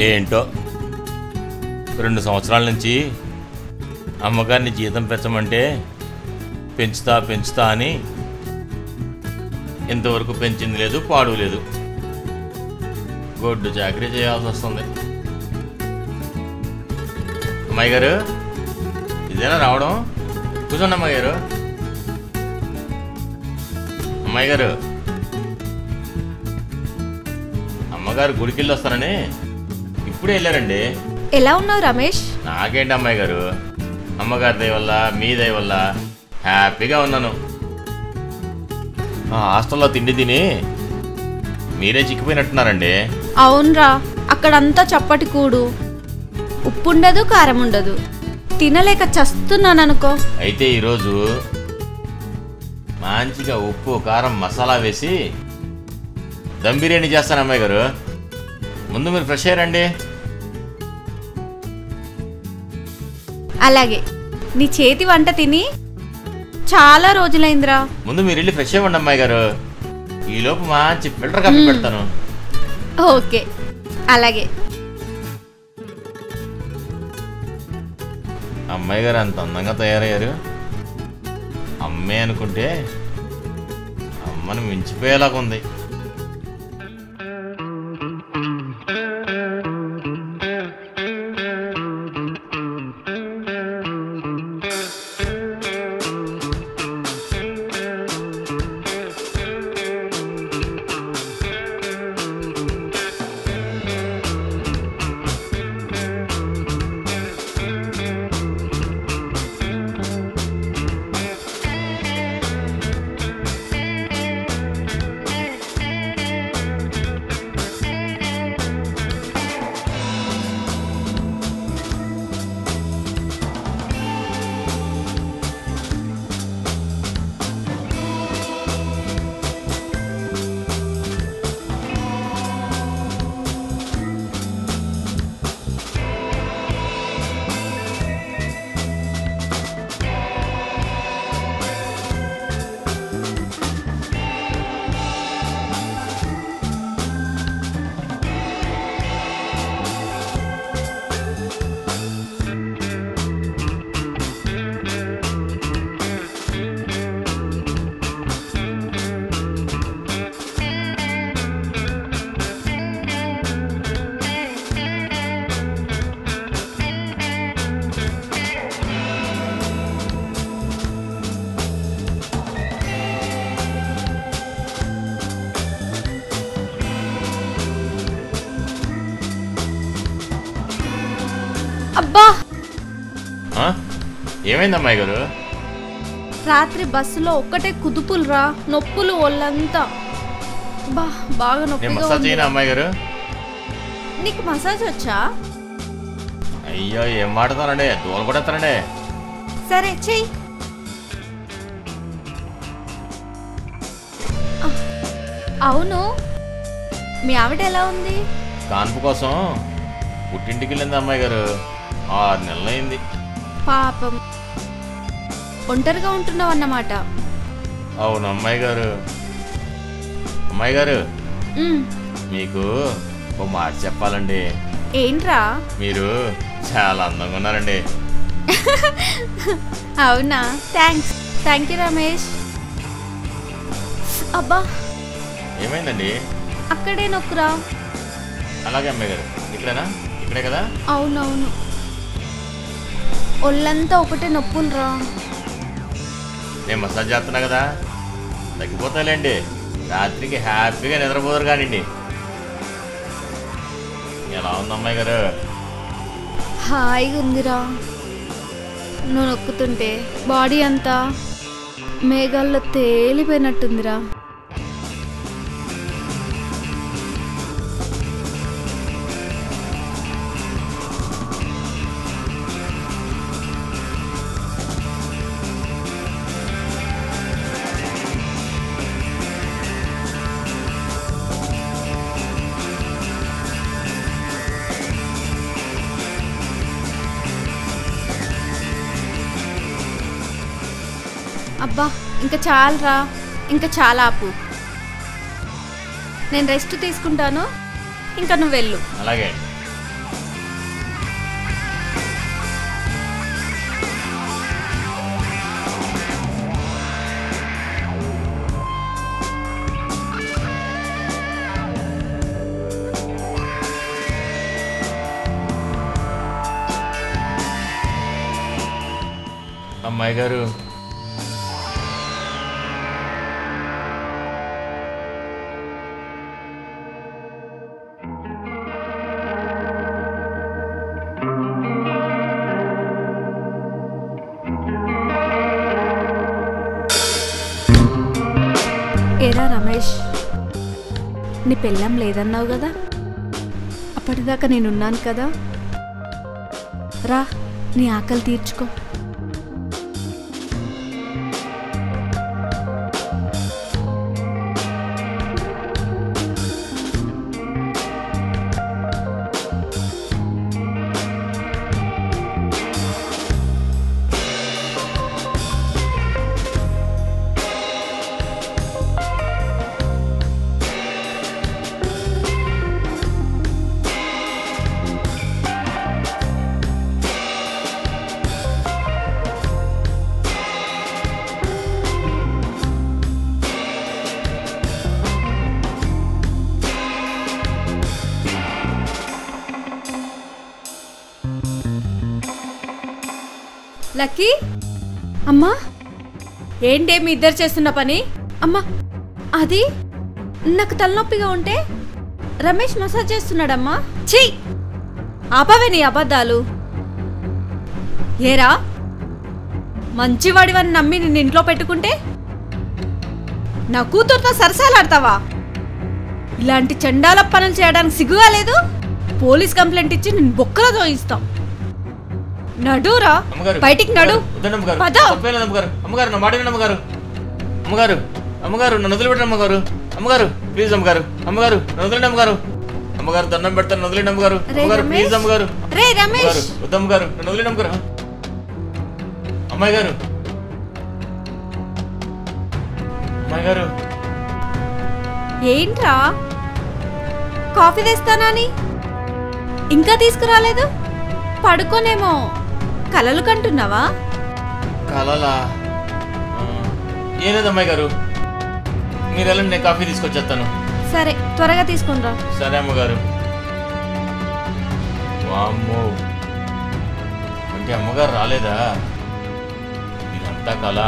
ఏంటో 2 సంవత్సరాల నుంచి అమ్మగారిని జీతం పెంచమంటే పెంచుతా అని ఇంతవరకు పెంచింది లేదు, పాడు లేదు. గొడ్డు చాకరీ చేయాల్సి వస్తుంది. అమ్మాయి గారు, ఇదేనా రావడం? కూర్చోండి అమ్మాయి గారు. అమ్మాయి గారు, అమ్మగారు గుడికి వెళ్ళి వస్తానని ఇప్పుడే వెళ్ళారండి. ఎలా ఉన్నావు రమేష్? నాకేంటి అమ్మాయి గారు, అమ్మగారి దయ వల్ల మీ దయ వల్ల హ్యాపీగా ఉన్నాను. హాస్టల్లో తిండి తిని మీరే చిక్కిపోయినట్టున్నారండి. అవునరా, అక్కడంతా చప్పటి కూడు, ఉప్పు ఉండదు, కారం ఉండదు, తినలేక చస్తున్నాను అనుకో. అయితే ఈరోజు మంచిగా ఉప్పు కారం మసాలా వేసి దమ్ బిర్యానీ చేస్తాను అమ్మాయి గారు. ముందు మీరు ఫ్రెష్ అయ్యారండి. అలాగే, నీ చేతి వంట తిని చాలా రోజులైందిరా. ముందు మీరు వెళ్ళి ఫ్రెష్ అవ్వండి అమ్మాయి గారు. ఈలోపు మంచి ఫిల్టర్ కాఫీ పెడతాను. ఓకే, అలాగే. అమ్మాయి గారు అంత అందంగా తయారయ్యారు. అమ్మే అనుకుంటే అమ్మను మించిపోయేలాగా ఉంది. అబ్బా, ఏమైంది అమ్మాయి గారు? రాత్రి బస్సులో ఒక్కటే కుదుపులురా, నొప్పులు ఒళ్ళంతా. బాగా నొప్పిగా మసాజ్ చేయనా అమ్మాయి గారు? నీకు మసాజ్ వచ్చా? అయ్యో, ఏం మాట్లాడతానండి, దూరం పడేస్తానండి. సరే చెయ్యి. అవును, మీ ఆవిడ ఎలా ఉంది? కాన్పు కోసం పుట్టింటికి వెళ్ళింది అమ్మాయి గారు. 6 నెలలైంది. పాపం, ఒంటరిగా ఉంటున్నావు అన్నమాట. అవును అమ్మాయి గారు. అమ్మాయి గారు, మీకు ఓ మాట చెప్పాలండి. ఏంట్రా? మీరు చాలా అందంగా ఉన్నారండి. అవునా? Thank you Ramesh. అబ్బా, ఏమైందండి? అక్కడే నొక్కురా. అలాగే అమ్మాయి గారు. ఇక్కడేనా? ఇక్కడే కదా? అవునవును, ఒళ్ళంతా ఒకటే నొప్పులురా. నేను మసాజ్ చేస్తున్నా కదా, తగ్గిపోతాయిలేండి. రాత్రికి హ్యాపీగా నిద్రపోతారు కానివ్వండి. ఎలా ఉంది అమ్మాయి గారు? హాయిగా ఉందిరా. నువ్వు నొక్కుతుంటే బాడీ అంతా మేఘాల్లో తేలిపోయినట్టుందిరా. అబ్బా, ఇంకా చాలరా, ఇంకా చాలా ఆపు. నేను రెస్ట్ తీసుకుంటాను, ఇంకా నువ్వు వెళ్ళు. అలాగే. అమ్మాయి గారు, ఏరా రమేష్, నీ పెళ్ళం లేదన్నావు కదా, అప్పటిదాకా నేనున్నాను కదా, రా నీ ఆకలి తీర్చుకో. లక్కీ, అమ్మా ఏంటే మీ ఇద్దరు చేస్తున్న పని? అమ్మా అది నాకు తలనొప్పిగా ఉంటే రమేష్ మసాజ్ చేస్తున్నాడమ్మా. ఛీ, ఆపవే నీ అబద్ధాలు. ఏరా, మంచివాడివని నమ్మి నిన్ను ఇంట్లో పెట్టుకుంటే నా కూతురుతో సరసాలాడతావా? ఇలాంటి చండాల పనులు చేయడానికి సిగ్గుగా లేదు? పోలీస్ కంప్లైంట్ ఇచ్చి నిన్ను బొక్కలో తోయిస్తాం. నడురా, బయటికి నడు. అమ్మగారు నా మాట అమ్మగారు, అమ్మగారు అమ్మగారు నన్ను వదిలిపెట్టండి అమ్మగారు. అమ్మగారు ప్లీజ్ అమ్మగారు, అమ్మగారు నన్ను వదిలేండి అమ్మగారు. అమ్మగారు దండం పెడతాను, వదిలేండి అమ్మగారు. అమ్మగారు ప్లీజ్ అమ్మగారు, వద్దమ్మగారు నన్ను వదిలేండి అమ్మగారు. అమ్మాయి గారు, అమ్మాయి గారు. ఏంట్రా కాఫీ తెస్తానని ఇంకా తీసుకురాలేదు? పడుకోనేమో కలలు కంటున్నావా? కలలా? ఏం లేదు అమ్మాయి గారు, మీరు వెళ్ళండి, నేను కాఫీ తీసుకొచ్చేస్తాను. సరే, త్వరగా తీసుకునిరా. సరే అమ్మగారు. వామ్మో, అంటే అమ్మగారు రాలేదా? ఇదంతా కళ.